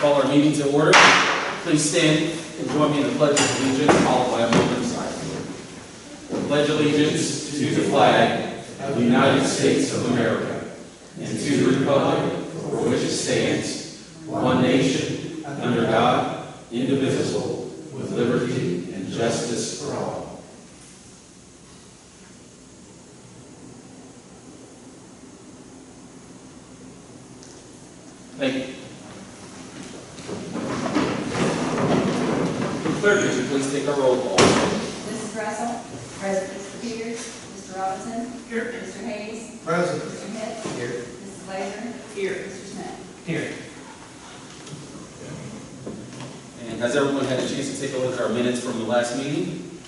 Call our meeting to order. Please stand and join me in the Pledge of Allegiance, followed by a moment of silence. Pledge allegiance to the flag of the United States of America and to the republic for which it stands, one nation, under God, indivisible, with liberty and justice for all. Thank you. Clerk, would you please take a roll call? Mrs. Russell? Present. Mr. Peters? Mr. Robinson? Here. Mr. Hayes? Present. Mr. Hitt? Here. Mrs. Laser? Here. Mr. Smith? Here. And has everyone had a chance to take a look at our minutes from the last meeting?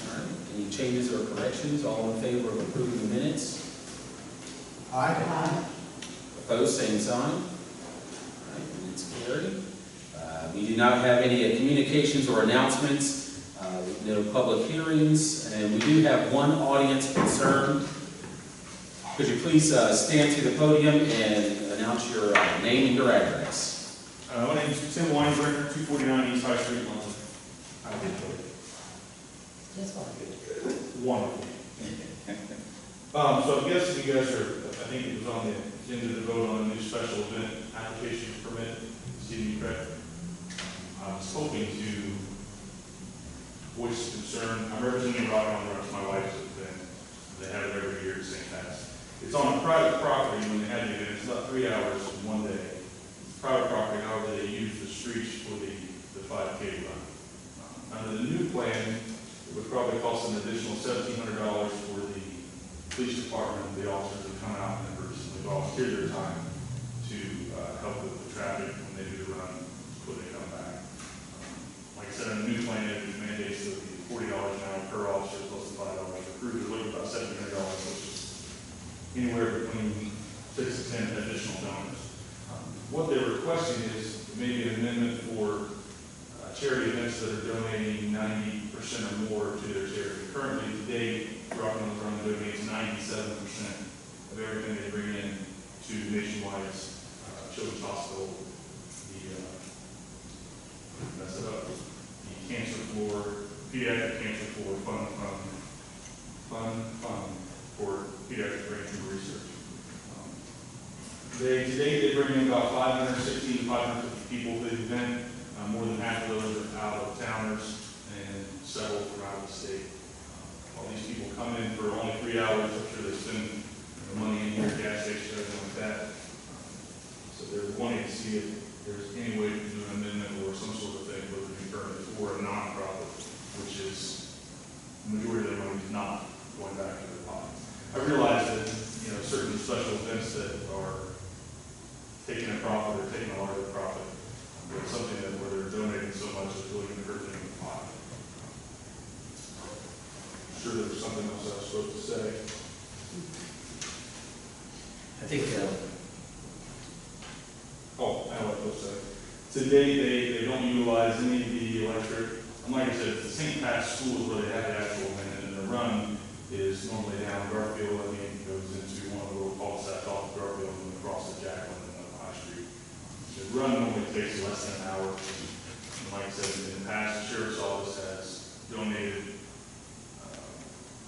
All right. Any changes or corrections? All in favor of approving the minutes? Aye. Opposed, same sign. All right, minutes carried. We do not have any communications or announcements, no public hearings, and we do have one audience concern. Could you please stand to the podium and announce your name and your address? My name is Tim Weinberger, 249 East High Street, London. Just one. Wonderful. So I guess you guys I think it was on the agenda to vote on a new special event application permit, CD correct? I was hoping to voice concern. I'm representing Rock on the Rocks, my wife's event. They have it every year at St. Pat's. It's on a private property when they had the event. It's about 3 hours in one day. It's private property, however, they use the streets for the 5K run. Under the new plan, it would probably cost an additional $1,700 for the police department, the officers that come out and volunteer their time to help with the traffic when they do the run before they come back. Like I said, in the new plan, it mandates that it be $40 an hour per officer plus the $5 per cruiser, looking about $1,700, which is anywhere between 6 to 10 additional donors. What they're requesting is maybe an amendment for charity events that are donating 90% or more to their charity. Currently, today, Rock on the Run donates 97% of everything they bring in to Nationwide's Children's Hospital, the cancer floor, pediatric cancer floor fund for pediatric brain tumor research. Today they bring in about 560 to 550 people to the event. More than half of those are out of towners and several from out of the state. All these people come in for only 3 hours. I'm sure they spend money in your gas station, everything like that. So they're wanting to see if there's any way to do an amendment or some sort of thing, whether it be permanent or a nonprofit, which is the majority of their money is not going back to their pocket. I realize that certain special events that are taking a profit or taking a larger profit, but it's something that where they're donating so much it's really going to hurt them in the pocket. I'm sure there was something else I was supposed to say. I think, Oh, I know what I was saying. Today, they don't utilize any of the electric. And like I said, the St. Pat's schools where they have the actual event, and the run is normally down Garfield. I mean, it goes into one of the little cul-de-sacs off of Garfield and across the Jacqueline and up High Street. The run normally takes less than an hour. And like I said, in the past, the Sheriff's Office has donated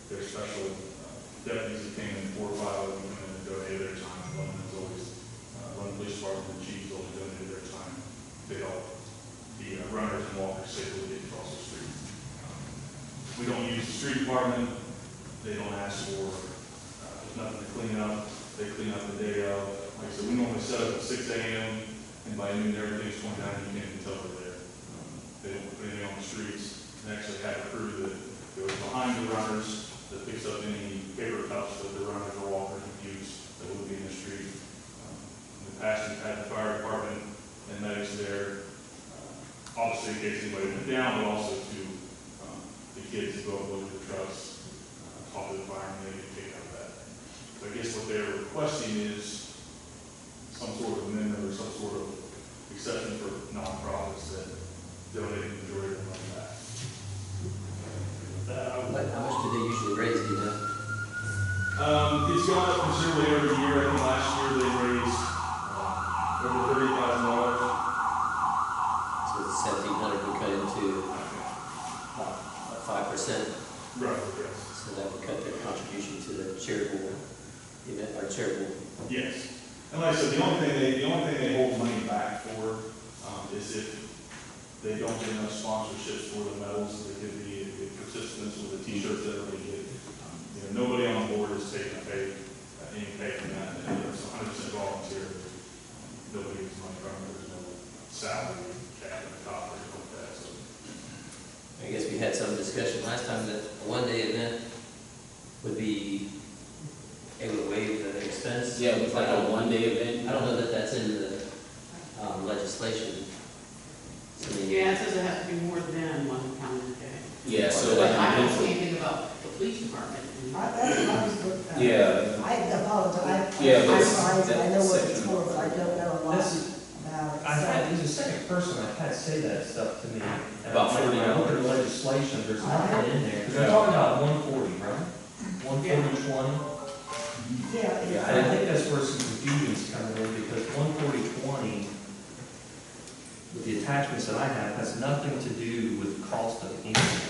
their special deputies that came in, 4 or 5 of them, and donated their time. London's always London Police Department and chiefs always donated their time to help the runners and walkers safely get across the street. We don't use the street department. They don't ask for, there's nothing to clean up. They clean up the day of. Like I said, we normally set up at 6 a.m. and by noon everything's going down. You can't even tell they're there. They don't put anything on the streets. They actually have a crew that goes behind the runners that picks up any paper cups that the runners or walkers would use that would be in the street. In the past, we've had the fire department and medics there, obviously in case anybody went down, but also to the kids to go up look at the trucks, talk to the firemen, they get taken out of that. So I guess what they're requesting is some sort of amendment or some sort of exception for nonprofits that donate the majority of their money back. how much do they usually raise, do you know? It's gone up considerably every year. I think last year they raised over $30,000. Right, yes. So that would cut their contribution to the charitable event, or charitable. Yes. And like I said, the only thing they hold money back for, is if they don't get enough sponsorships for the medals, they could be participants with the t-shirts that they get. Nobody on the board is taking any pay from that, and it's 100% volunteer. Nobody gets money from it, there's no salary cap at the top or anything like that, so. I guess we had some discussion last time that a one-day event would be able to waive the expense. Yeah, it's like a one-day event. I don't know that that's in the legislation. So the- Yeah, it says it has to be more than one calendar day. Yeah, so But like. I don't see anything about the police department. That's what I was looking at. Yeah. I apologize. Yeah, I that's- realize I know what it's that's for, but I don't know a lot This- about it. I've had, he's the second person I've had say that stuff to me. And About I'm like, 40 when I look at the legislation, there's nothing in there, because Yeah. they're talking about 140, right? 140/20. Yeah, Yeah, And I think that's where some confusion's coming in, because 140/20, with the attachments that I have, has nothing to do with cost of anything.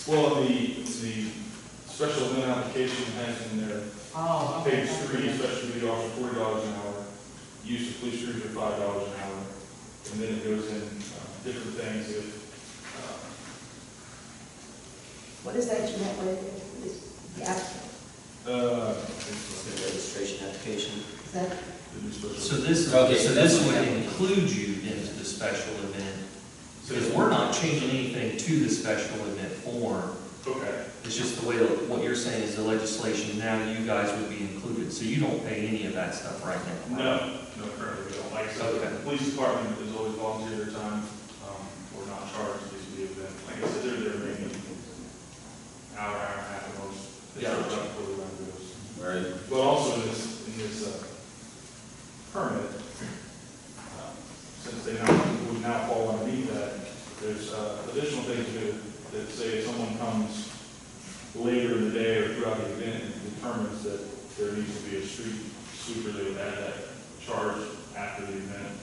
Well, the special event application has in there, Oh, page 3, special duty officer, $40 an hour, use of police cruiser, $5 an hour, and then it goes in different things if, what is that you have with it? The actual, The registration application. is that, the new special. So this, Okay, so so this that's would what- include you into the special event, because we're not changing anything to the special event form. Okay, It's just the way, what you're saying is the legislation, now you guys would be included, so you don't pay any of that stuff right now. no, currently we don't. Like I said, Okay. the police department is always volunteer their time, or not charged to the event. Like I said, they're there maybe hour and a half at most. They Yeah. start up before the run goes. Right. But also in this permit, since they would now fall underneath that, there's additional things that say if someone comes later in the day or throughout the event and determines that there needs to be a street sweeper, they would add that charge after the event,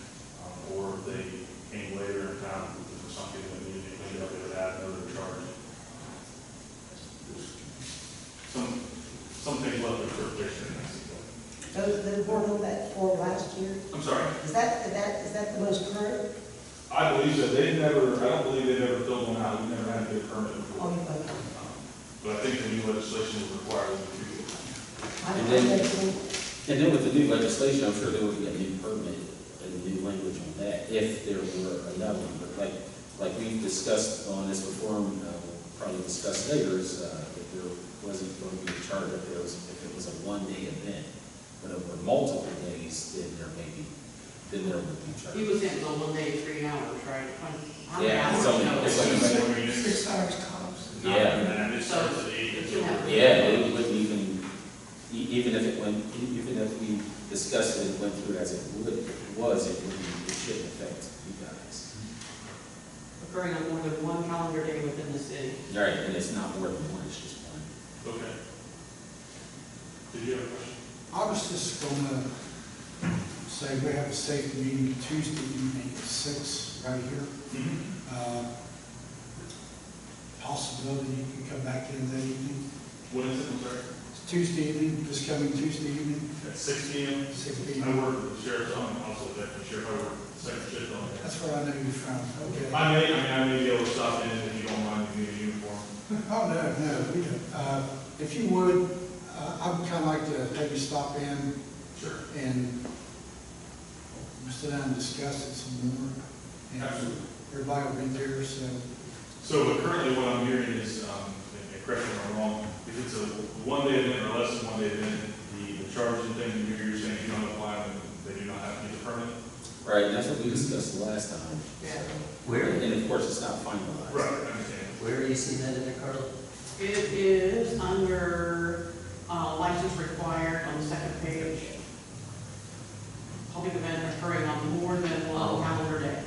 or if they came later in town for something that needed to be cleaned up, they would add another charge. There's some things left for interpretation. the board on that for last year? I'm sorry. Is that the most current? I believe that I don't believe they've ever filled one out, we've never had to get a permit Oh, before. you But I think the new legislation will require them to do it. And then with the new legislation, I'm sure there would be a new permit and new language on that, if there were another one. But like we've discussed on this before, and we'll probably discuss later, is that there wasn't going to be a charge if it was a one-day event. But over multiple days, then there would be charge. He was in on 1 day, 3 hours, right? How many Yeah, hours? it's only- No. it's Like I only- said, I mean, it's 6 hours tops. not- Yeah. And it starts at 8. It should have- Yeah, it wouldn't even, even if we discussed it and went through as it shouldn't affect you guys. Occurring on more than one calendar day within the city. All right, and it's not more than one, it's just one. Okay. Did you have a question? I was just gonna say, we have a safety meeting Tuesday evening at 6 right here. Possibility you can come back in that evening. What is it, I'm sorry? It's Tuesday evening, this coming Tuesday evening, At 6 p.m.? 6 I p.m. work with the sheriff's office, also the sheriff, I work second shift on that. That's where I know you're from, okay. I may be able to stop in if you don't mind giving me a uniform. Oh, no, we don't. If you would, I would kind of like to have you stop in Sure. and sit down and discuss it some more. And Absolutely. everybody will be there, so. So currently what I'm hearing is, and correct me if I'm wrong, if it's a one-day event or less than one-day event, the charging thing, you're saying if you don't apply, then they do not have to get a permit? Right, and that's what we discussed the last time. Yeah. Where, And of course, it's not finalized. Right, I understand. where are you seeing that in there, Carla? It is under license required on the second page. Public event occurring on more than Oh. one calendar day.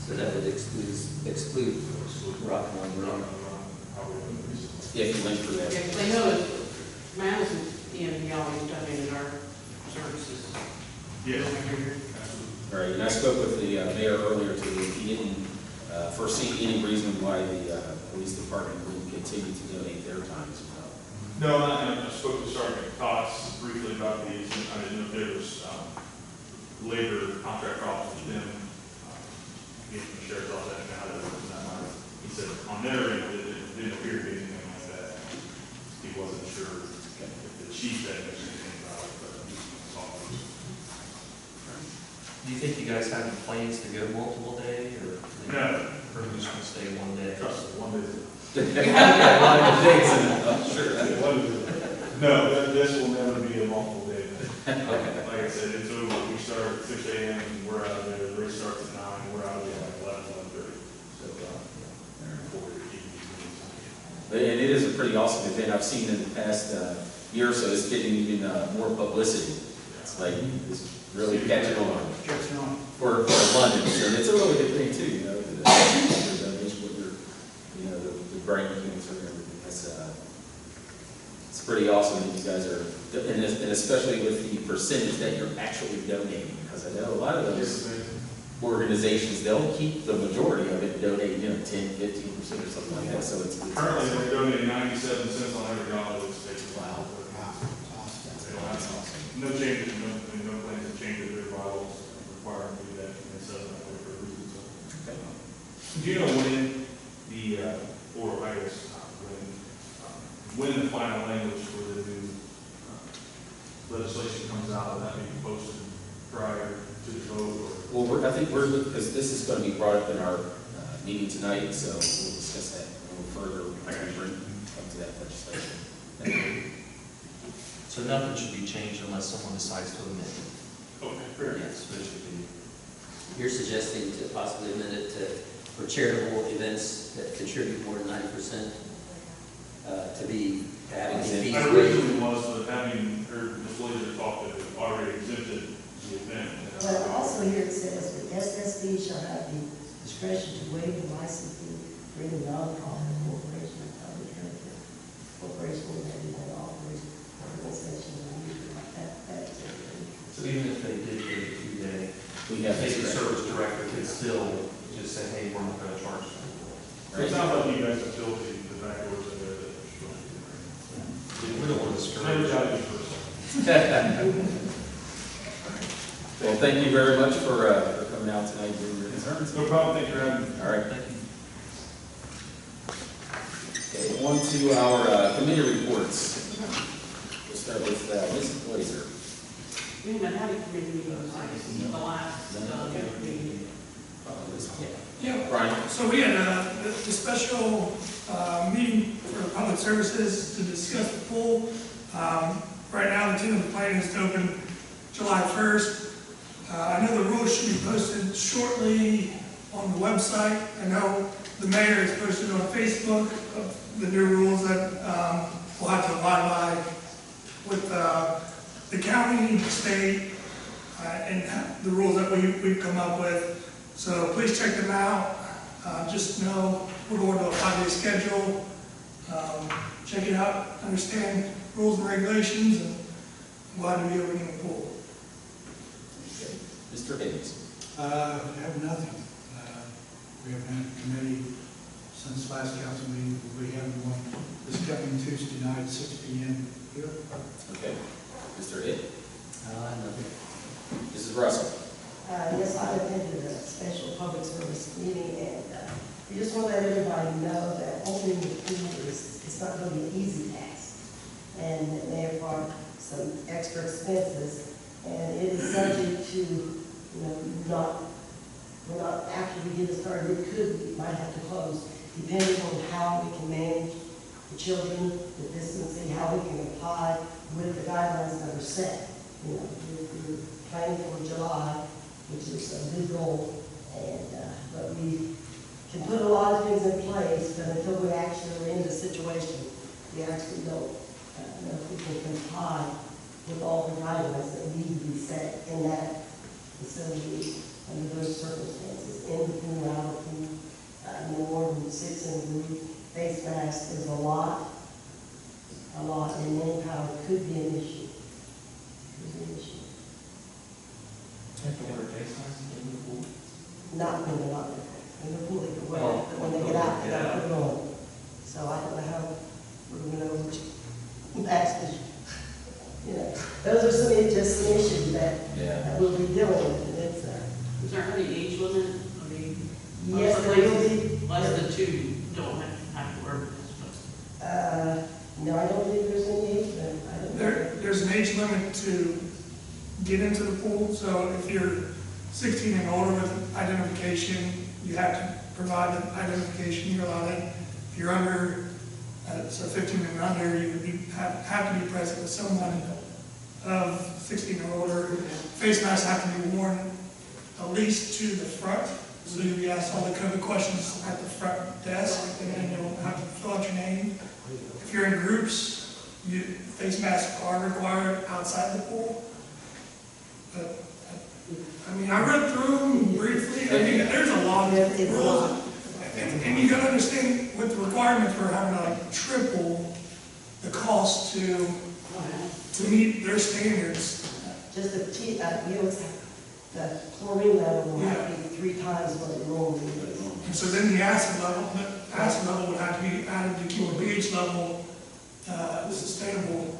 So that would exclude rock and roll. Yeah, if you went through Yeah, that. 'cause they know that Madison EMP always donated our services. Yes, Over here. absolutely. Right, and I spoke with the mayor earlier today, he didn't foresee any reason why the police department will continue to donate their time as well. No, I spoke to Sergeant Cox briefly about these, and I didn't know if there was labor contract problems with them. Being from the sheriff's office, I didn't know how that works in that line. He said on their end, it didn't appear to be anything like that. He wasn't sure if the chief had mentioned anything about it, but he saw it. Do you think you guys have any plans to go multiple day, or? No. Or just gonna stay one day? Trust me, one day. Yeah, a lot of mistakes, and I'm sure. No, this will never be a multiple day event. Okay. Like I said, it's over, we start at 6 a.m. and we're out of there, the race starts at 9, we're out of there like 11:30. So, forward to keep these meetings. And it is a pretty awesome event. I've seen in the past year or so, it's getting even more publicity. It's like, it's really catching on Catching on. for London. So it's a really good thing too, you know, the donation with your, you know, the brain cancer and everything. That's, it's pretty awesome that you guys are, and especially with the percentage that you're actually donating, because I know a lot of those organizations, they'll keep the majority of it, donate, you know, 10, 15% or something like that, so it's. Currently, they're donating 97 cents on every dollar that's taken. Wow. They don't have, no changes, no plans to change their bylaws require them to do that, and they set up for a reason, so. Do you know when the, or I guess, when the final language for the new legislation comes out, will that be posted prior to the vote, or? Well, I think because this is going to be brought up in our meeting tonight, so we'll discuss that a little further when we come to that legislation. So nothing should be changed unless someone decides to amend it. Okay, fair. Yes, but it should be. You're suggesting to possibly amend it for charitable events that contribute more than 90%, to having these fees I waived? originally was, but having heard Ms. Blazer talk that it already exempted the event. But also here it says, the SSD shall have the discretion to waive the license fee for any nonprofit corporation or public character corporation that is an operation organization or usually like that. So even if they did get a two-day, We have maybe the this. service director could still just say, hey, we're not gonna charge them. So it sounds like you guys have built the back doors in there that are strong. We don't want to Never discourage. tried this first. Well, thank you very much for coming out tonight and doing your concerns. No problem, thank you for having me. All right, thank you. Okay, on to our committee reports. We'll start with Ms. Blazer. We haven't had a committee meeting since the last meeting. Yeah, Brian? so we had the special meeting for public services to discuss the pool. Right now, the tentative plan is to open July 1st. I know the rules should be posted shortly on the website. I know the mayor has posted on Facebook of the new rules that we'll have to abide by with the county, the state, and the rules that we've come up with. So please check them out. Just know we're going to a 5-day schedule. Check it out, understand rules and regulations, and I'm glad to be opening the pool. Mr. Hayes. I have nothing. We haven't had a committee since last council meeting, but we have one this coming Tuesday night, 6 p.m. here. Okay. Mr. Hitt. Nothing. Mrs. Russell. Yes, I attended a special public service meeting, and we just want to let everybody know that opening the pool it's not going to be an easy task. And it may require some extra expenses, and it is subject to, we're not, after we get it started, we might have to close, depending on how we can manage the children, the distancing, how we can apply with the guidelines that are set. We're planning for July, which is a good goal, and but we can put a lot of things in place, but until we actually are in the situation, we actually don't know if we can comply with all the guidelines that need to be set in that facility under those circumstances. In the pool, out of the pool, no more than 6 in the group. Face mask is a lot, and manpower could be an issue. Have to wear face masks in the pool? Not when they're not there. In the pool, they can wear it, but when they get out, they gotta put it on. So I don't know how we're gonna know which max is, you know, those are just some issues that we'll be dealing with, and it's, Is there any age limit? I mean, yes, most there will places, be. less than 2 don't have to wear this, No, I don't think there's any age limit. I don't know. There's an age limit to get into the pool, so if you're 16 and older with identification, you have to provide the identification, you're allowed in. If you're under, so 15 and under, you would have to be present with someone of 16 or older. Face masks have to be worn at least to the front, so you'll be asked all the COVID questions at the front desk, and then you'll have to fill out your name. If you're in groups, face masks are required outside the pool. But, I mean, I read through them briefly. I mean, there's a lot of rules. And you gotta understand, with the requirements, we're having to like triple the cost to meet their standards. Just the chlorine level will have to be 3 times what it normally is. And so then the acid level would have to be added to keep the pH level sustainable.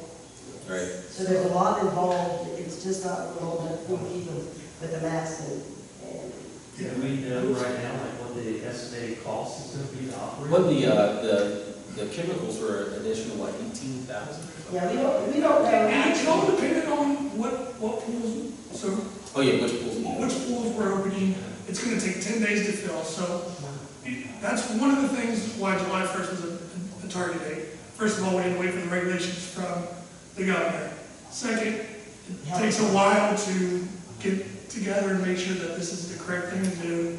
Right. So there's a lot involved, it's just not going to keep them with the mask and. Do we know right now, like, what the estimated cost is going to be to operate? What the chemicals were an additional, like 18,000? Yeah, we don't know. And it's all dependent on what pools, so Oh, yeah, which pools? which pools we're opening. It's gonna take 10 days to fill, so that's one of the things why July 1st was a target date. First of all, we had to wait for the regulations from the governor. Second, it takes a while to get together and make sure that this is the correct thing to do.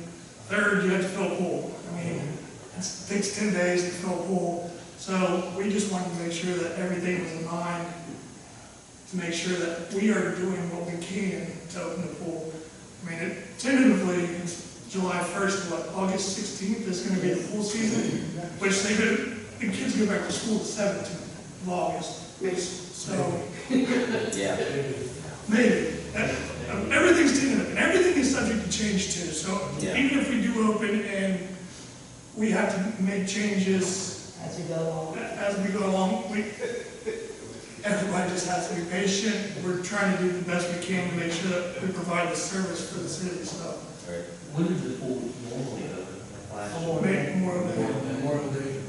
Third, you have to fill a pool. I mean, it takes 10 days to fill a pool. So we just wanted to make sure that everything was in line, to make sure that we are doing what we can to open the pool. I mean, tentatively, it's July 1st to August 16th is going to be the pool season, which the kids go back to school the 17th of August. So, Yeah. maybe. Everything's tentative, and everything is subject to change too. So Yeah. even if we do open and we have to make changes As we go along. Everybody just has to be patient. We're trying to do the best we can to make sure that we provide the service for the city, so. Right. When did the pool normally open? Last year? Memorial Day.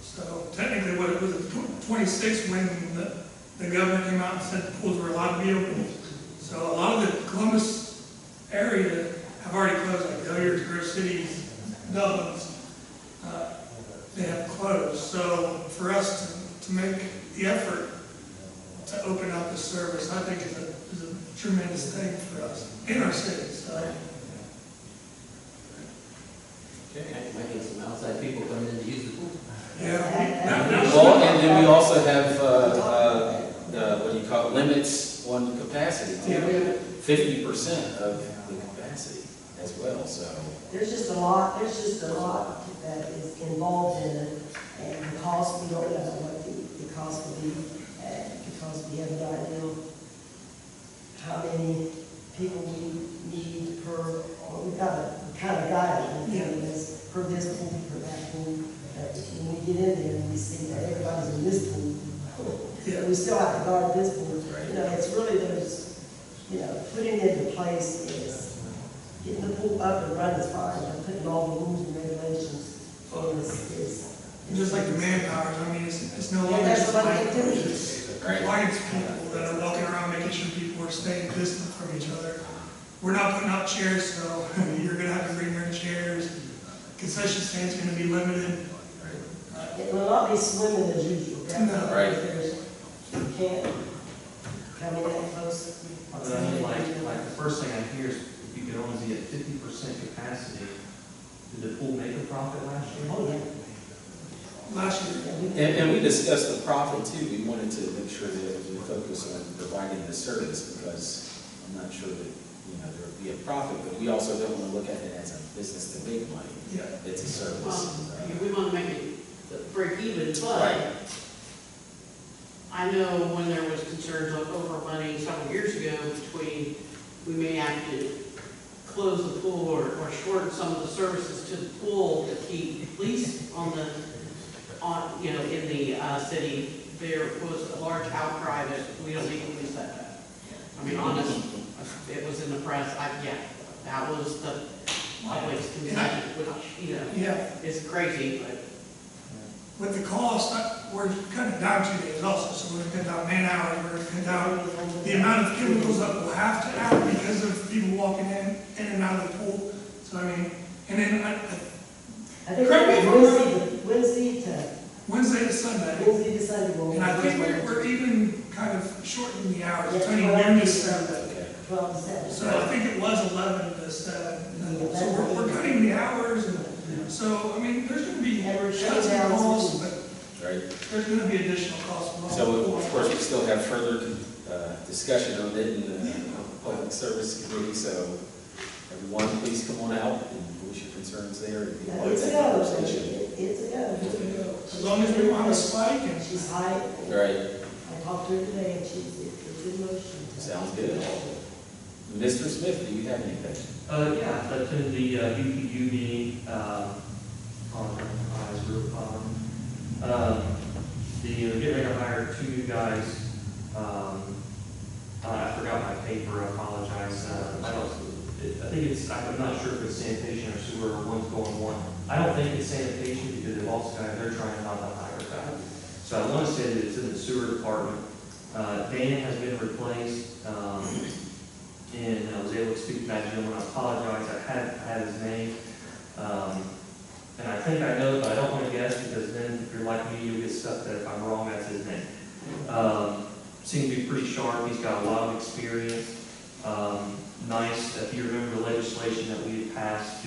So technically, what it was, 26 when the governor came out and said the pools were allowed to be open. So a lot of the Columbus area have already closed, like Hilliard's, Grove Cities, Dublin's, they have closed. So for us to make the effort to open up the service, I think is a tremendous thing for us in our city. So. Might get some outside people coming in to use the pool. Yeah. Well, and then we also have, what do you call it, limits on capacity too. 50% of the capacity as well, so. There's just a lot that is involved in it, and the cost, we don't know what the cost will be, because we have no idea how many people we need per, well, we've got a kind of guideline, this per this pool, per that pool. But when we get in there and we see that everybody's in this pool, we still have to guard this pool. You know, it's really those, putting it into place is getting the pool up and running is fine, but putting all the rules and regulations is Just like the manpower, I mean, it's no Yeah, longer that's just what I like think too. compliance people that are walking around making sure people are staying distant from each other. We're not putting out chairs, so you're gonna have to bring your own chairs. Concession stand's gonna be limited. It will not be swimming as usual. No. Right. You can't come in that close. But I mean, like the first thing I hear is if you could only be at 50% capacity, did the pool make a profit last year? Oh, yeah. Last year, And we discussed the profit too. We wanted to make sure that we focus on providing the service, because I'm not sure that, there would be a profit, but we also don't want to look at it as a business to make money. yeah. It's a service. we want to make it break even, but Right. I know when there was concerns over money several years ago between, we may have to close the pool or shorten some of the services to the pool to keep police on the city, there was a large outcry that we don't need police that bad. I mean, honest, it was in the press, that was the public's consensus, which, you know, Yeah, is crazy, but. with the cost, we're cutting down 2 days also, so we're cutting down man hours, we're cutting down the amount of chemicals that we'll have to add because of people walking in and out of the pool. So I mean, and then I think Correct me if I'm Wednesday Wednesday to Sunday, to Sunday. and I think we're even kind of shortening the hours, it's only noon to 7. 12 to 7. So I think it was 11 to 7. So we're cutting the hours, and so, I mean, there's gonna be And we're cuts shutting and down costs, schools. but Right? there's gonna be additional costs. involved. So, of course, we still have further discussion on it in the Public Service Committee, so everyone, please come on out and voice your concerns there and be part of It's a that go, conversation. it's a go. As long as we want to spike and She's high, Right, I talked to her today, and it's in motion. sounds good. Mr. Smith, do you have anything? Yeah, I attended the BPU meeting, on eyes real common. Getting ready to hire 2 new guys. I forgot my paper, I apologize. I think it's, I'm not sure if it's sanitation or sewer, or one's going one. I don't think it's sanitation because they've also got, they're trying not to hire a guy. So I want to say that it's in the sewer department. Dan has been replaced, and I was able to speak to that gentleman. I apologize, I had his name. And I think I know, but I don't want to guess because then if you're like me, you'll get stuck that if I'm wrong, that's his name. Seems to be pretty sharp. He's got a lot of experience. Nice, if you remember the legislation that we had passed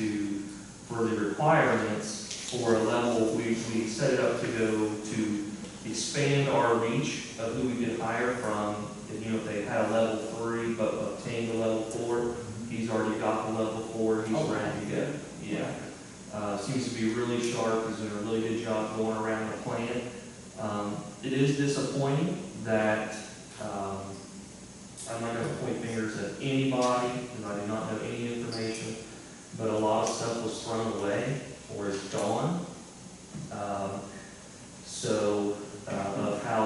for the requirements for a level, we set it up to go to expand our reach of who we could hire from. If they had a level 3 but obtained a level 4, he's already got the level 4, he's ready to go. Yeah. Seems to be really sharp, he's doing a really good job going around the plant. It is disappointing that, I'm not going to point fingers at anybody, because I do not know any information, but a lot of stuff was thrown away or is gone. Of how,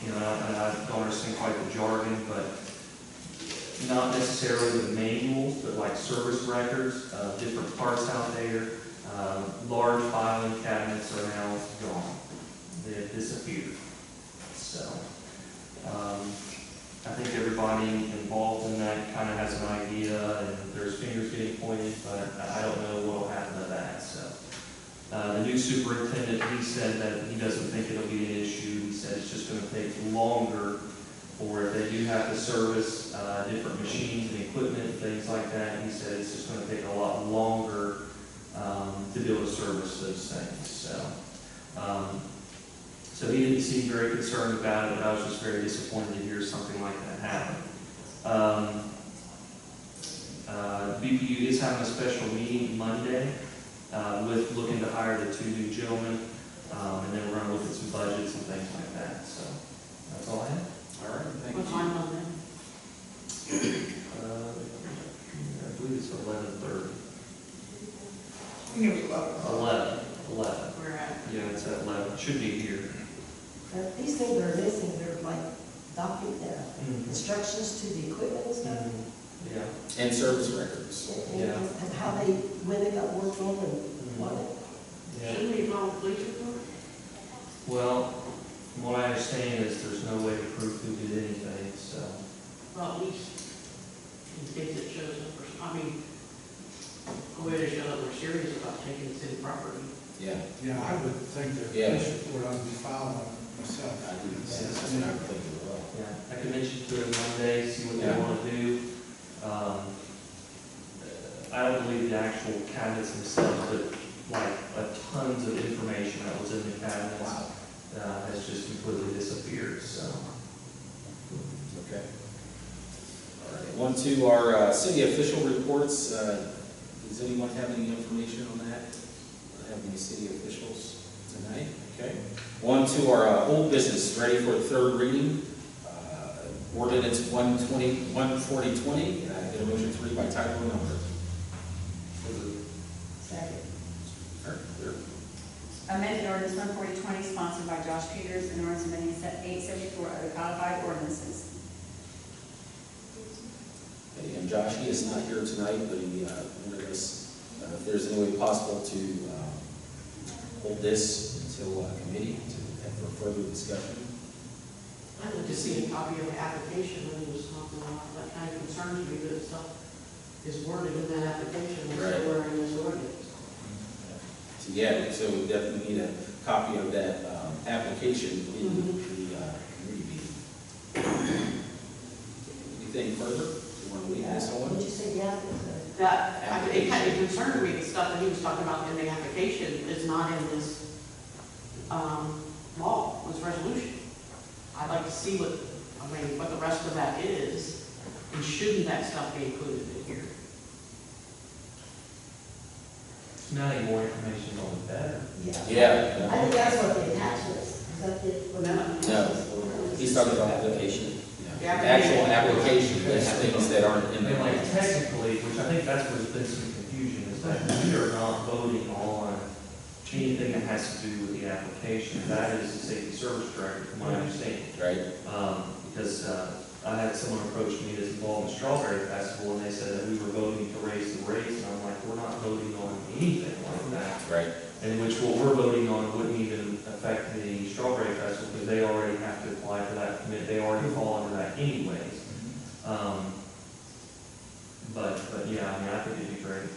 I don't understand quite the jargon, but not necessarily the manuals, but like service records, different parts out there. Large filing cabinets are now gone. They have disappeared. So, I think everybody involved in that kind of has an idea, and there's fingers getting pointed, but I don't know what will happen to that. So, the new superintendent, he said that he doesn't think it'll be an issue. He said it's just going to take longer, or if they do have to service different machines and equipment, things like that. He said it's just going to take a lot longer to be able to service those things. So he didn't seem very concerned about it, but I was just very disappointed to hear something like that happen. BPU is having a special meeting Monday with looking to hire the 2 new gentlemen, and then we're going to look at some budgets and things like that. So that's all I have. All right, thank you. What time on that? I believe it's 11:30. I think it was 11. 11. We're at. Yeah, it's at 11. Should be here. These things are missing, they're like instructions to the equipment and stuff. Yeah. And service records. And how they, when they got worked on and what. Yeah. Shouldn't we file a police report? Well, from what I understand is there's no way to prove who did anything, so. Well, at least in case it shows up, I mean, a way to show that we're serious about taking city property. Yeah, Yeah, I would think that Yeah. police report ought to be filed on myself. I do, that's what I'm thinking as well. Yeah, I can mention to them Monday, see what Yeah. they want to do. I don't believe the actual cabinets themselves, but like tons of information that was in the cabinets has just completely disappeared, so. Okay. All right, on to our city official reports. Does anyone have any information on that? Have any city officials tonight? Okay. On to our old business, ready for the 3rd reading. Ordinance 14020. Get a motion to read by title and number. Second. All right, there. Amended ordinance 14020 sponsored by Josh Peters and ordinance amending 874 of the codified ordinances. And Josh, he is not here tonight, but he wanted us, if there's any way possible to hold this until committee for further discussion. I'd like to see a copy of the application when he was talking about, that kind of concerns me that stuff is worded in that application, and Right. somewhere in this ordinance. So yeah, so we definitely need a copy of that application in the committee meeting. Anything further? You want to leave this What on? did you say, yeah? It kind of concerned me, the stuff that he was talking about in the application is not in this, law, this resolution. I'd like to see what the rest of that is, and shouldn't that stuff be included in here? Now you more information on the better. Yeah. I think that's what the attachment is. Is that the? No, he's talking about application. Yeah. Actual application, there's things that aren't in And like there. technically, which I think that's where there's been some confusion, is that we are not voting on anything that has to do with the application. That is the safety service director, from my understanding. Right? Because I had someone approach me that's involved in the Strawberry Festival, and they said that we were voting to raise the rates, and I'm like, we're not voting on anything like that. Right. And which what we're voting on wouldn't even affect the Strawberry Festival, because they already have to apply for that permit, they already fall under that anyways. But yeah, I mean, I think it'd be great.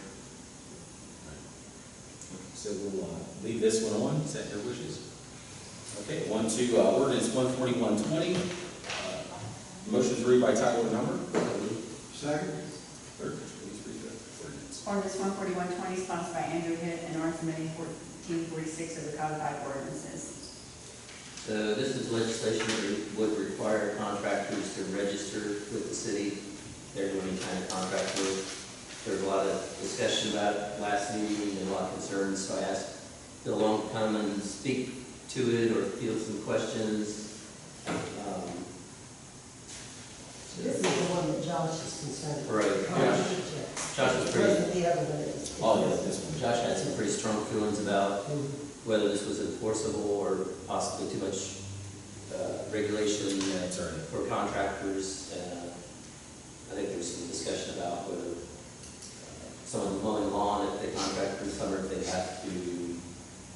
So we'll leave this one on. Is that your wishes? Okay, ordinance 14120. Motion to read by title or number. Second? Clerk, please read the ordinance. Ordinance 14120 sponsored by Andrew Hitt and ordinance amending 1446 of the codified ordinances. So this is legislation that would require contractors to register with the city. They're doing any kind of contract work. There was a lot of discussion about it last meeting and a lot of concerns, so I asked Bill Long to come and speak to it or field some questions. This is the one that Josh is concerned about. Right. Josh was pretty, Wasn't the other one is. Oh, yeah, this one. Josh had some pretty strong feelings about whether this was enforceable or possibly too much regulation That's right. for contractors. I think there was some discussion about whether someone mowing lawn, if they contract for summer, if they have to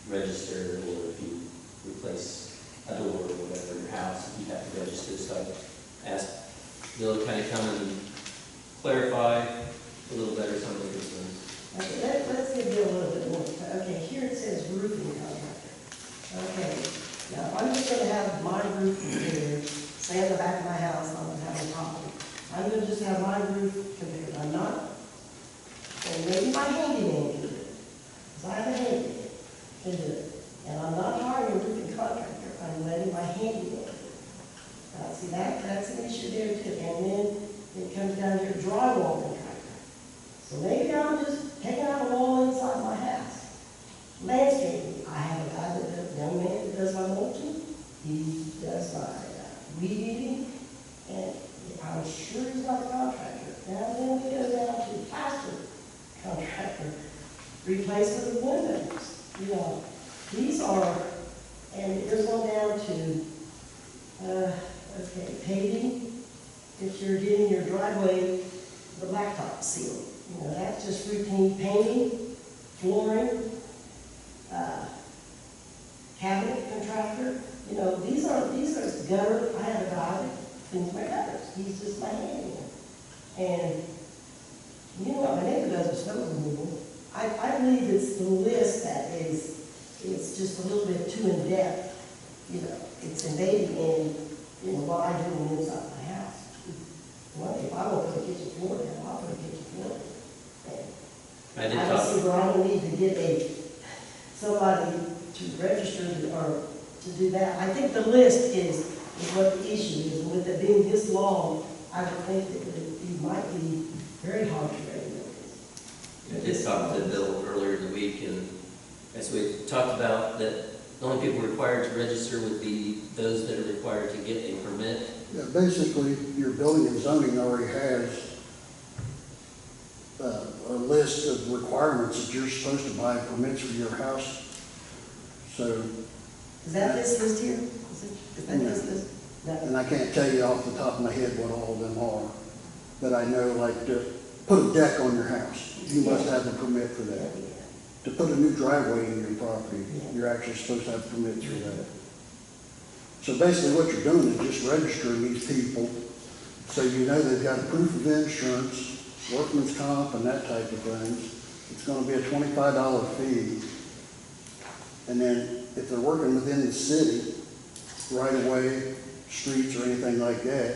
register, or if you replace a door or whatever in your house, if you have to register. So I asked Bill to kind of come and clarify a little better some of the concerns. Okay, let's give you a little bit more. Okay, here it says roofing contractor. Okay, now if I'm just gonna have my roof repaired, say in the back of my house, I'm gonna have a problem. I'm gonna just have my roof repaired. I'm not, and maybe my handyman can do it. Because I have a handyman can do it. And I'm not hiring a roofing contractor, I'm letting my handyman do it. Now, see, that's an issue there too. And then it comes down to your drywall contractor. So maybe I'm just taking out a wall inside my house. Landscaping, I have a guy a young man that does my mulching, he does my weed eating, and I'm sure he's not a contractor. Now then we go down to plaster contractor, replacement of windows. You know, these are, and it goes on down to, okay, paving, if you're getting your driveway, the blacktop sealed. You know, that's just routine painting, flooring, cabinet contractor. You know, these are gutter. I have a guy that cleans my gutters. He's just my handyman. And you know what my neighbor does with snow removal. I believe it's the list that it's just a little bit too in depth. You know, it's invading in what I do inside my house. Well, if I want to put a kitchen floor down, I'll put a kitchen floor down. I did I talk. don't see where I don't need to get somebody to register or to do that. I think the list is what the issue is. And with it being this long, I would think that it might be very hard to regulate this. I did talk to Bill earlier in the week, and as we talked about, that the only people required to register would be those that are required to get a permit. Yeah, basically, your building and zoning already has a list of requirements that you're supposed to buy permits for your house. So, Is that this list here? Is that this list? No. and I can't tell you off the top of my head what all of them are, but I know like to put a deck on your house, you must have a permit for that. To put a new driveway in your property, you're actually supposed to have permits for that. So basically what you're doing is just registering these people so you know they've got a proof of insurance, workman's comp and that type of thing. It's gonna be a $25 fee. And then if they're working within the city, right away, streets or anything like that,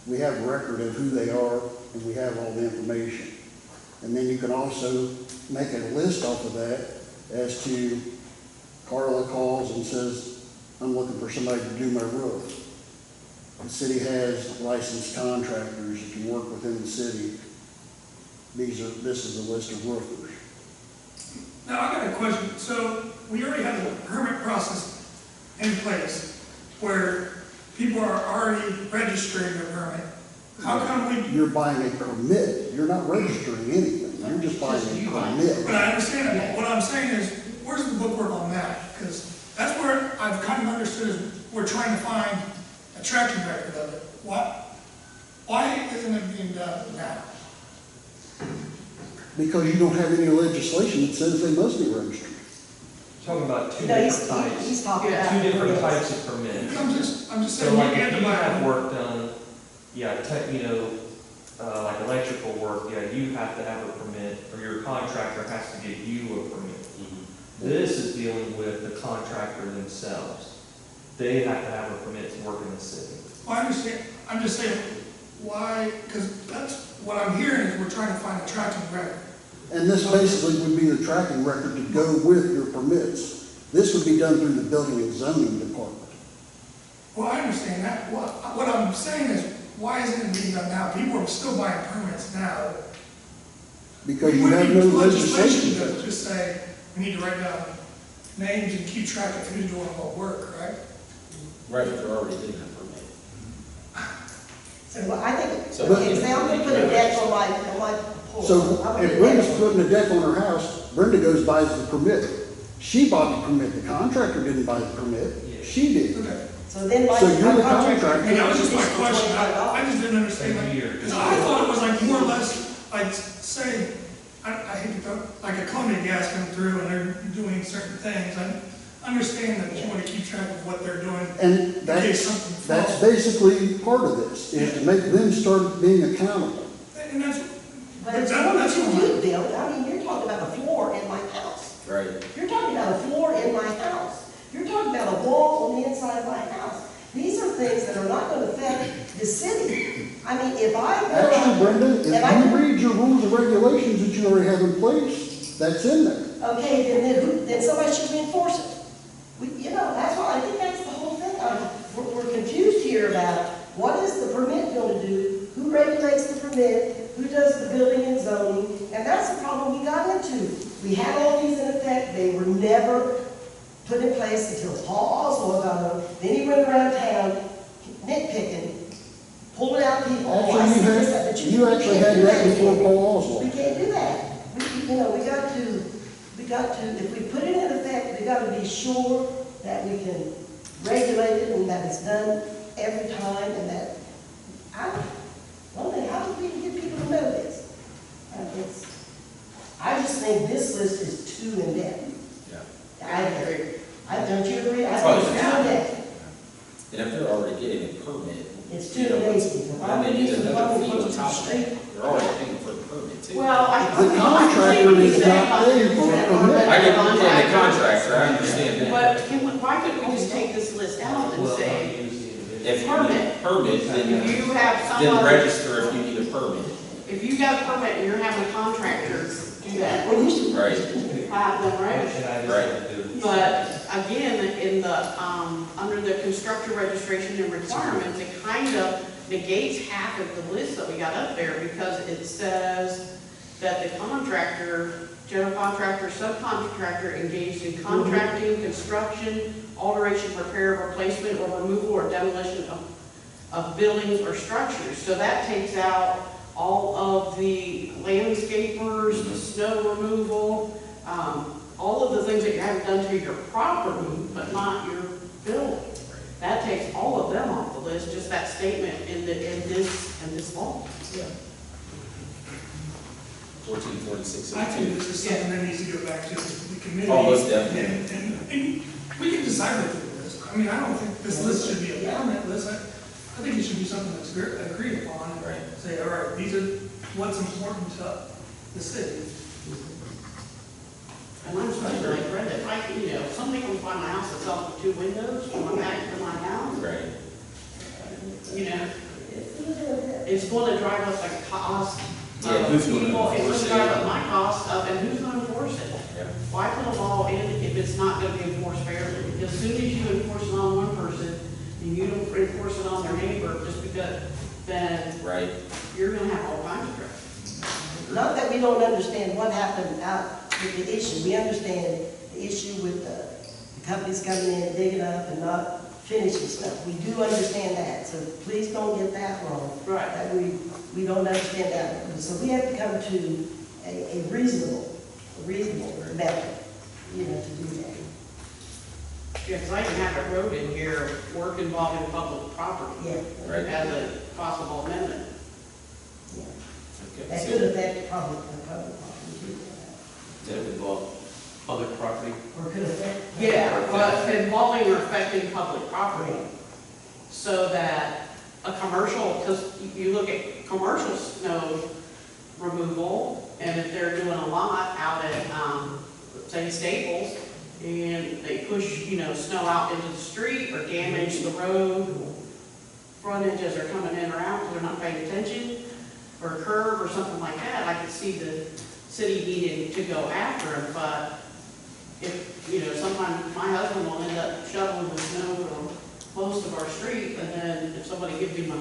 we have a record of who they are and we have all the information. And then you can also make a list off of that as to Carla calls and says, I'm looking for somebody to do my roof. The city has licensed contractors. If you work within the city, this is a list of roofers. Now, I got a question. So we already have a permit process in place where people are already registering their permit. How come we, You're buying a permit. You're not registering anything. You're just buying a permit. but I understand that. What I'm saying is, where's the bookwork on that? Because that's where I've kind of understood is we're trying to find a tracking record of it. Why isn't it being done now? Because you don't have any legislation that says they must be registered. Talking about two No, different types. he's talking about. Two different types of permits. I'm just So saying, like we had if to you buy have one. work done, yeah, like electrical work, yeah, you have to have a permit, or your contractor has to give you a permit. This is dealing with the contractor themselves. They have to have a permit to work in the city. Well, I understand. I'm just saying, why, because that's what I'm hearing is we're trying to find a tracking record. And this basically would be the tracking record to go with your permits. This would be done through the building and zoning department. Well, I understand that. What I'm saying is, why isn't it being done now? People are still buying permits now. Because We you wouldn't have no need legislation legislation. to just say, we need to write down names and keep track of who's doing what work, right? Right, if they're already getting a permit. So well, I think, So- okay, say I'm gonna put a deck on my porch. So I'm gonna if put a Brenda's deck on- putting a deck on her house, Brenda goes buys the permit. She bought the permit. The contractor didn't buy the permit. She did. Okay. So then my So you're the contractor. contractor. I mean, that was just my pays question. $25. I just didn't understand, Every year. because I thought it was like more or less, like, say, I hate to go, like a Columbia Gas come through and they're doing certain things. I understand that you want to keep track of what they're doing. And In case that's something falls. basically part of this, is to make them start being accountable. And that's, But it's That- what that's you fine. do, Bill. I mean, you're talking about a floor in my house. Right. You're talking about a floor in my house. You're talking about a wall on the inside of my house. These are things that are not gonna affect the city. I mean, if I go Actually, out, Brenda, if and I- you read your rules and regulations that you already have in place, that's in there. okay, then somebody should enforce it. That's why, I think that's the whole thing. We're confused here about what is the permit going to do? Who regulates the permit? Who does the building and zoning? And that's the problem we got into. We had all these in effect. They were never put in place until Paul Oswald got them. Then he went around town nitpicking, pulling out people. Oh, I see this, but You actually can't had do that before anymore. Paul We Oswald. can't do that. We got to, if we put it in effect, we got to be sure that we can regulate it and that it's done every time and that, how do we get people to know this? I just think this list is too in-depth. Yeah. I agree. Don't you agree? I Oh, think it's too in-depth. And if they're already getting a permit. It's you too know, lazy. If Then I'm they gonna need use the another phone fee for on the top of street, that. They're already paying for the permit too. Well, The contractor is not paying for a permit. I get the contractor, I understand that. But why couldn't we just take this list out and Well, say, use the individual. If you need a permit, if then you have then someone, register if you need a permit. if you got a permit and you're having a contractor do that, well, you should. Right. have them register. And I just Right. have to do- But again, in the, under the constructor registration and requirements, it kind of negates half of the list that we got up there because it says that the contractor, general contractor, subcontractor engaged in contracting, construction, alteration, repair, replacement, or removal or demolition of buildings or structures. So that takes out all of the landscapers, the snow removal, all of the things that you haven't done to your property, but not your building. That takes all of them off the list, just that statement in this law. 1446. I think this is something that needs to go back to the committee. Oh, most definitely. And we can decide what the list. I mean, I don't think this list should be a permanent list. I think it should be something that's agreed upon. Right. Say, all right, these are what's important to the city. And I'm especially like Brenda, if I, you know, if somebody comes by my house that's up with 2 windows, from my back to my house, Right. you know, it's going to drive up the cost Yeah, of who's gonna people, it's going enforce to it? drive up my cost of, and who's going to enforce it? Yeah. Why put a law in if it's not going to be enforced fairly? Because as soon as you enforce it on one person, and you don't enforce it on their neighbor, just because, then Right. you're going to have all kinds of trouble. Not that we don't understand what happened out with the issue. We understand the issue with the companies coming in, digging up and not finishing stuff. We do understand that, so please don't get that wrong. Right. That we don't understand that. So we have to come to a reasonable method, you know, to do that. Yeah, because I can have a road in here, work involving public property. Yeah. Right. As a possible amendment. Yeah. Okay. That So- could affect the public property too. That would involve public property. Or could affect. Yeah, but involving or affecting public property. So that a commercial, because you look at commercial snow removal, and if they're doing a lot out at, say Staples, and they push, you know, snow out into the street or damage the road frontage as they're coming in or out because they're not paying attention, or a curb or something like that, I could see the city needing to go after them, but if, you know, sometimes my husband will end up shoveling the snow from most of our street, and then if somebody gives him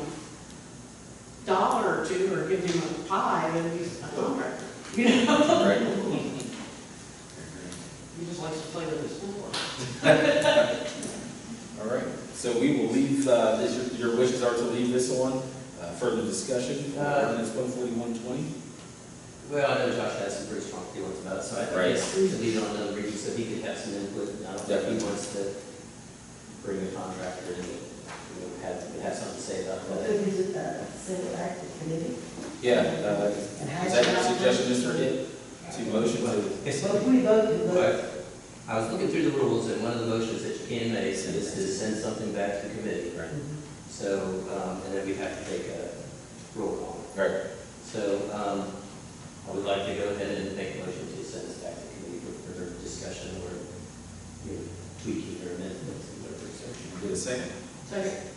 $1 or $2 or gives him a pie, then he's a contractor, you know? Right. He just likes to play with his floor. All right, so we will leave, your wishes are to leave this on, further discussion, ordinance 14120. Well, I know Josh has some pretty strong feelings about it, so I Right. guess we should leave it on another reading so he could have some input. I don't think he Definitely. wants to bring a contractor in and, you know, have something to say about that. Could we send it back to the committee? Yeah, And is that your suggestion, Mr. Hitt? To motion to, Well, if we vote, we vote. I was looking through the rules, and one of the motions that you can make is to send something back to the committee. right, So, and then we have to take a roll call. right, So, I would like to go ahead and make a motion to send this back to committee for further discussion or, you know, tweaking or amendments and whatever. So, get a second. Second.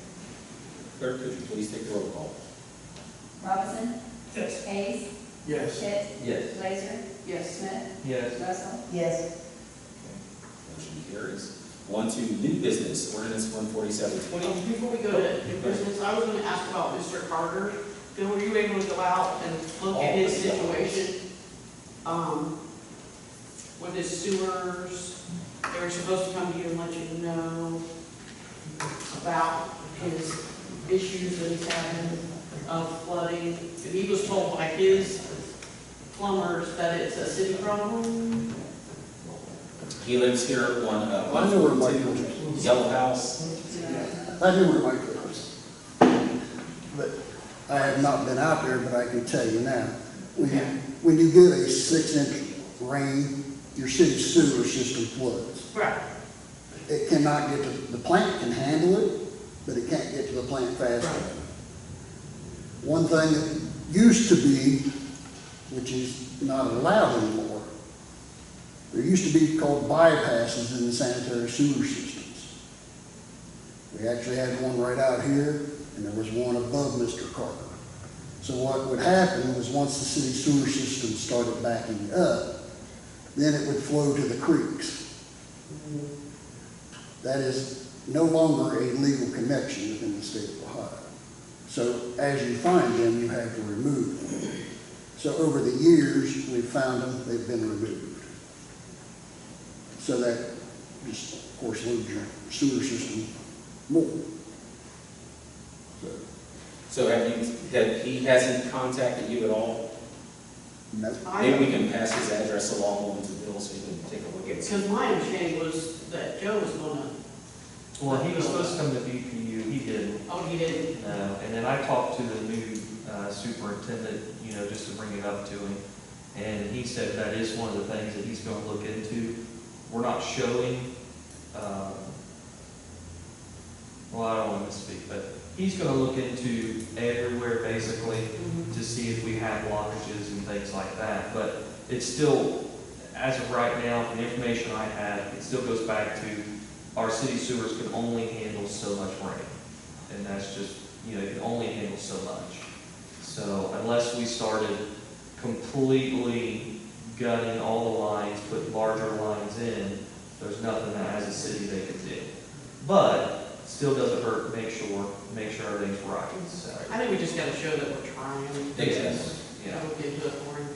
Clerk, could you please take the roll call? Robinson, Yes. Hayes, Yes. Hitt, yes. Laser, Yes. Smith, Yes. Russell. Yes. Motion carries. On to new business, ordinance 14720. Before we go to new business, I was gonna ask about Mr. Carter. Bill, were you able to go out and look at his situation? With his sewers, they were supposed to come to you and let you know about his issues that he's having of flooding. And he was told by his plumbers that it's a city problem. He lives here on, I know where Mike 142 lives. Yellow House. I knew where Mike lives. But I have not been out there, but I can tell you now. When you get a 6-inch rain, your city sewer system floods. Right. It cannot get to, the plant can handle it, but it can't get to the plant fast enough. One thing that used to be, which is not allowed anymore, there used to be called bypasses in the sanitary sewer systems. We actually had one right out here, and there was one above Mr. Carter. So what would happen was once the city sewer system started backing up, then it would flow to the creeks. That is no longer a legal connection within the state of Ohio. So as you find them, you have to remove them. So over the years, we've found them, they've been removed. So that just, of course, loads your sewer system more. So he hasn't contacted you at all? No. Maybe we can pass his address along to Bill so he can take a look at it. Because my understanding was that Joe was gonna, Well, he was supposed to come to BPU, he didn't. oh, he didn't. No, and then I talked to the new superintendent, just to bring it up to him. And he said that is one of the things that he's going to look into. We're not showing, well, I don't want to misspeak, but he's going to look into everywhere basically to see if we have blockages and things like that. But it's still, as of right now, the information I have, it still goes back to our city sewers can only handle so much rain. And that's just, it can only handle so much. So unless we started completely gutting all the lines, put larger lines in, there's nothing that as a city they could do. But still doesn't hurt, make sure everything's right. So, I think we just gotta show that we're trying. Exactly. Yeah, we'll get to it for him.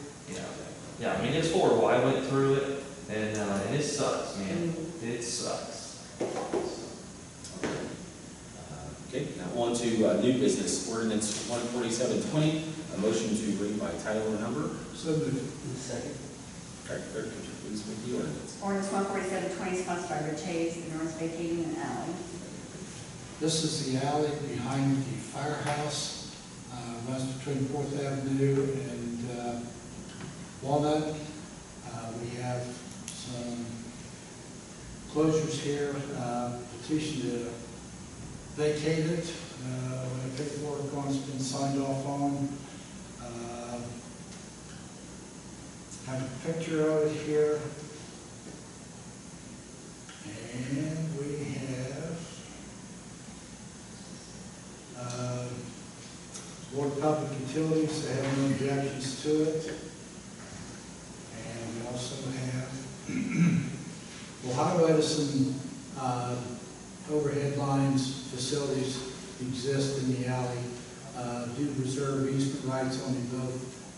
yeah, I mean, it's horrible. I went through it and it sucks, man. It sucks. Okay, now on to new business, ordinance 14720, a motion to read by title or number. So moved. Second. All right, clerk, could you please read the ordinance? Ordinance 14720, sponsored by Rich Hayes, an ordinance vacating an alley. This is the alley behind the firehouse, runs between 4th Avenue and Walnut. We have some closures here, petition to vacate it. When the paperwork on it's been signed off on. Have a picture of it here. And we have Board of Public Utilities, they have no objections to it. And we also have Ohio Edison overhead lines, facilities exist in the alley, do reserve easement rights on the above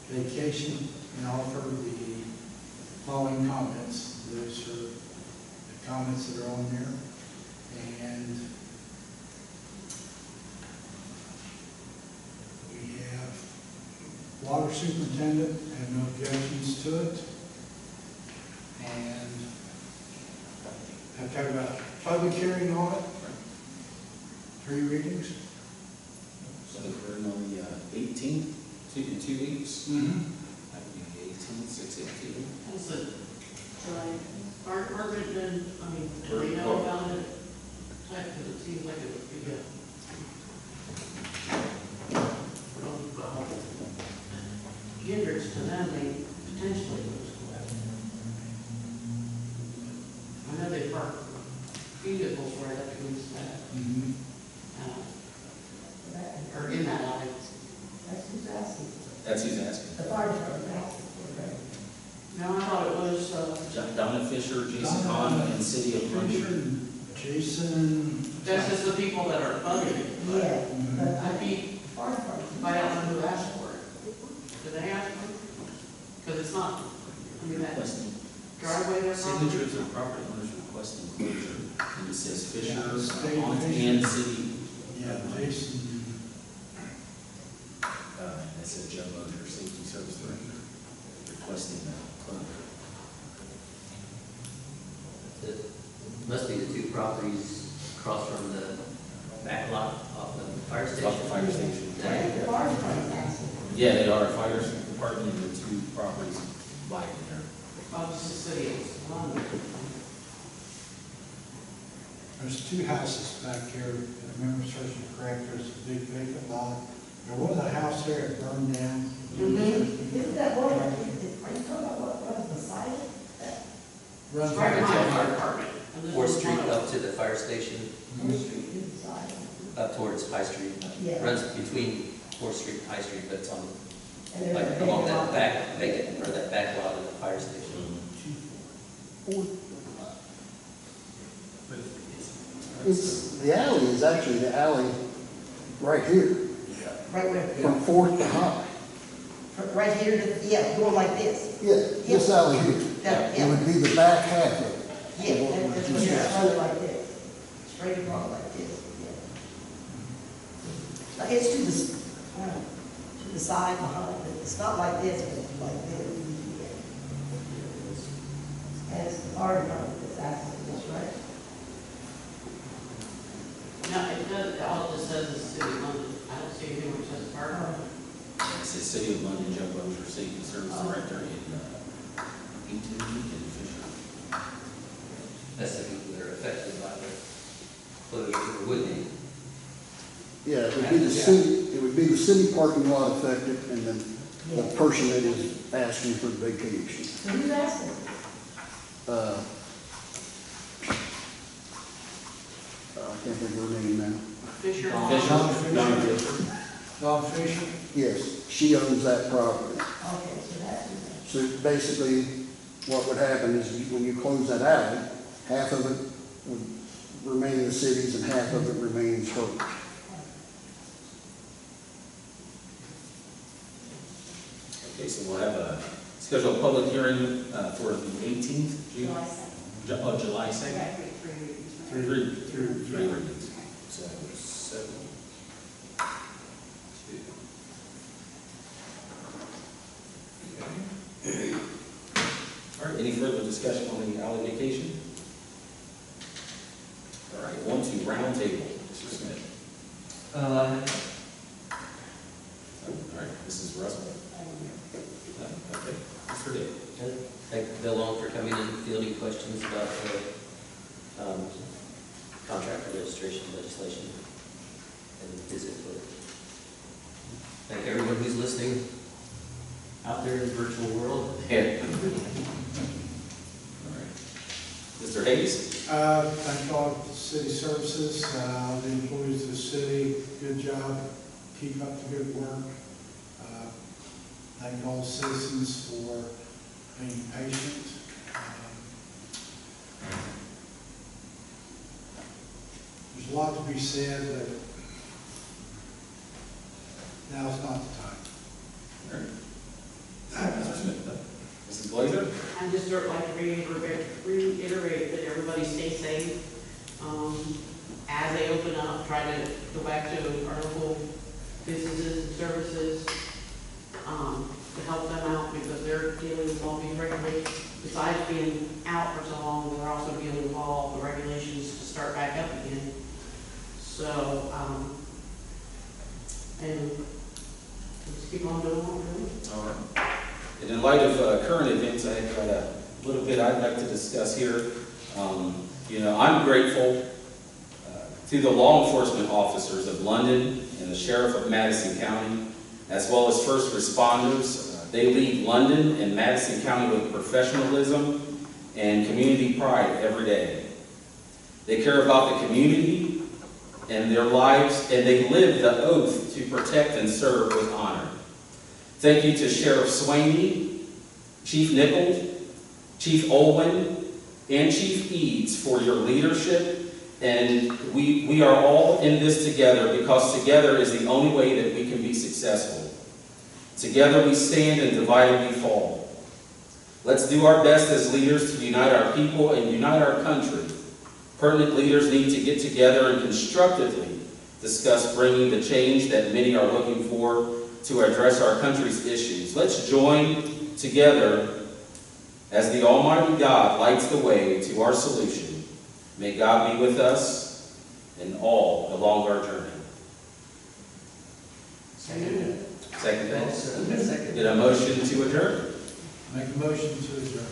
vacation and offer the following comments. Those are the comments that are on there. And we have water superintendent, have no objections to it. And have talked about public hearing on it. 3 readings. So we're on the 18th, in 2 weeks. That would be the 18th, 6/18. That's it. Fire department, do they know about it? Because it seems like it would be good. Hindrance to them, they potentially lose. I know they park vehicles right up against that, or in that alley. That's who's asking. That's who's asking. The fire department asking for it. No, I thought it was, Donna Fisher, Jason Kahn, and City of London. Jason. that's just the people that are funding it. Yeah, but I'd be, fire department. I don't know who asked for it. Did they ask for it? Because it's not, that Requesting driveway there. signatures of property owners requesting closure. And it says Fisher, Yeah, state Kahn, Fisher. and City. Yeah, Jason. That said Joe Moser, Safety Service Director, requesting closure. It must be the two properties across from the back lot off the fire station. Off the fire station. The fire department asking. Yeah, they are, fire department and the 2 properties by there. Of the city of London. There's 2 houses back here, if I remember searching correct, there's a big vacant lot. There was a house there that burned down. Isn't that one, are you talking about what was beside it? Runs Right right behind the there. fire department. And this 4th is Street one of- up to the fire station, Fourth Street is beside it. up towards High Street. Yeah. Runs between 4th Street and High Street, but it's on, And there's a like, big along that lot. back, vacant, or that back lot of the fire station. It's, the alley is actually the alley right here, Right where, from 4th to High. right here, to- yeah, going like this. Yeah, this alley here. That, It yeah, would be the back half of it. yeah, that's what it's running like this. Straight across like this, yeah. It's to the, to the side behind it. It's not like this, but it's like this. And it's the fire department that's asking this, right? No, it does, all it just says is City of London. I don't see anything which says fire department. It says City of London, Joe Bozier, Safety Service Director, and Eaton and Fisher. That's the people that are affected by the closure, wouldn't it? Yeah, it would be the city, it would be the city parking lot affected, and then the person that is asking for the vacation. So who's asking? I can't think of her name now. Fisher. Don Fisher? Yes, she owns that property. Okay, so that's. So basically, what would happen is when you close that alley, half of it would remain the city's and half of it remains hers. Okay, so we'll have a scheduled public hearing for the 18th, June? July 2nd. July 2nd? Yeah, three readings. Three readings. So 7, 2. Okay. All right, any further discussion on the alley vacation? All right, on to round table, Mr. Smith. All right, Mrs. Russell. Okay, Mr. Day. Thank Bill Long for coming in and fielding questions about the contractor registration legislation and his input. Thank everyone who's listening out there in the virtual world. Yeah. All right. Mr. Hayes? Thank all of the city services, the employees of the city, good job, keep up the good work. Thank all citizens for being patient. There's a lot to be said, but now's not the time. All right. Mr. Smith? Mrs. Blazer? I just sort of like to reiterate that everybody stay safe. As they open up, try to go back to our local businesses and services, to help them out because they're dealing with all these regulations. Besides being out for so long, they're also dealing with all the regulations to start back up again. So, and just keep on doing what we're doing. All right. And in light of current events, I've got a little bit I'd like to discuss here. I'm grateful to the law enforcement officers of London and the Sheriff of Madison County, as well as first responders. They lead London and Madison County with professionalism and community pride every day. They care about the community and their lives, and they live the oath to protect and serve with honor. Thank you to Sheriff Swaney, Chief Nichols, Chief Olwin, and Chief Eads for your leadership. And we are all in this together because together is the only way that we can be successful. Together we stand and divided we fall. Let's do our best as leaders to unite our people and unite our country. Pertinent leaders need to get together and constructively discuss bringing the change that many are looking for to address our country's issues. Let's join together as the Almighty God lights the way to our solution. May God be with us and all along our journey. Second. Get a motion to adjourn. Make a motion to adjourn.